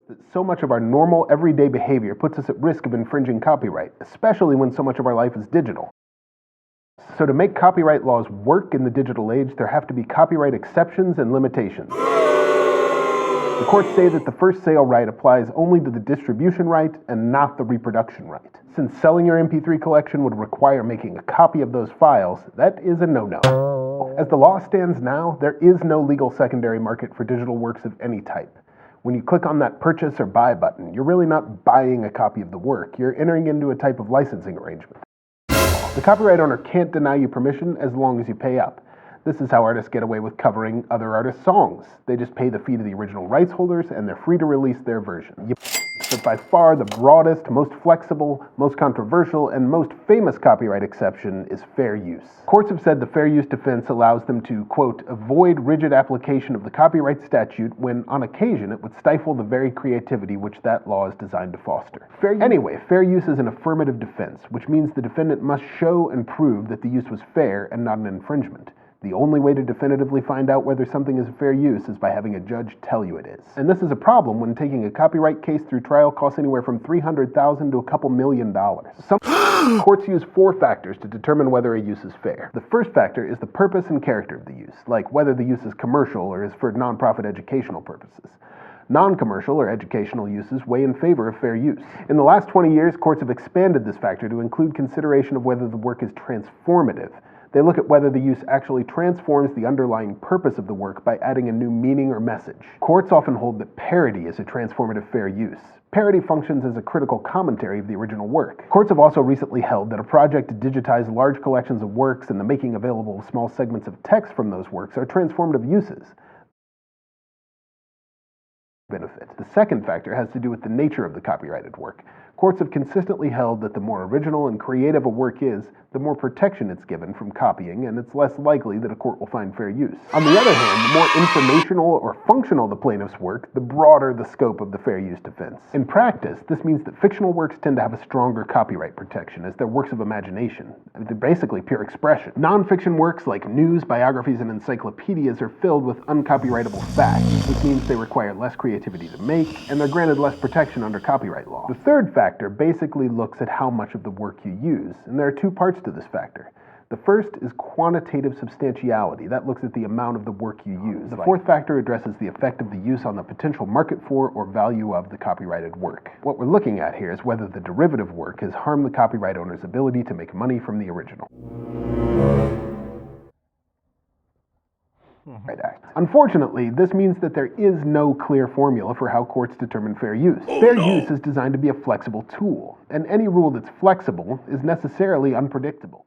that so much of our normal, everyday behavior puts us at risk of infringing copyright, especially when so much of our life is digital. So to make copyright laws work in the digital age, there have to be copyright exceptions and limitations. The courts say that the first sale right applies only to the distribution right and not the reproduction right. Since selling your MP3 collection would require making a copy of those files, that is a no-no. As the law stands now, there is no legal secondary market for digital works of any type. When you click on that purchase or buy button, you're really not buying a copy of the work, you're entering into a type of licensing arrangement. The copyright owner can't deny you permission as long as you pay up. This is how artists get away with covering other artists' songs. They just pay the fee to the original rights holders and they're free to release their version. But by far the broadest, most flexible, most controversial, and most famous copyright exception is fair use. Courts have said the fair use defense allows them to, quote, avoid rigid application of the copyright statute when, on occasion, it would stifle the very creativity which that law is designed to foster. Anyway, fair use is an affirmative defense, which means the defendant must show and prove that the use was fair and not an infringement. The only way to definitively find out whether something is a fair use is by having a judge tell you it is. And this is a problem when taking a copyright case through trial costs anywhere from $300,000 to a couple $1 million. Some courts use 4 factors to determine whether a use is fair. The first factor is the purpose and character of the use, like whether the use is commercial or is for nonprofit educational purposes. Non-commercial or educational uses weigh in favor of fair use. In the last 20 years, courts have expanded this factor to include consideration of whether the work is transformative. They look at whether the use actually transforms the underlying purpose of the work by adding a new meaning or message. Courts often hold that parody is a transformative fair use. Parody functions as a critical commentary of the original work. Courts have also recently held that a project to digitize large collections of works and the making available of small segments of text from those works are transformative uses. Benefit. The second factor has to do with the nature of the copyrighted work. Courts have consistently held that the more original and creative a work is, the more protection it's given from copying, and it's less likely that a court will find fair use. On the other hand, the more informational or functional the plaintiff's work, the broader the scope of the fair use defense. In practice, this means that fictional works tend to have a stronger copyright protection, as they're works of imagination. They're basically pure expression. Non-fiction works like news, biographies, and encyclopedias are filled with uncopyrightable facts, which means they require less creativity to make, and they're granted less protection under copyright law. The third factor basically looks at how much of the work you use, and there are 2 parts to this factor. The first is quantitative substantiality. That looks at the amount of the work you use. The fourth factor addresses the effect of the use on the potential market for or value of the copyrighted work. What we're looking at here is whether the derivative work has harmed the copyright owner's ability to make money from the original. Act. Unfortunately, this means that there is no clear formula for how courts determine fair use. Fair use is designed to be a flexible tool, and any rule that's flexible is necessarily unpredictable.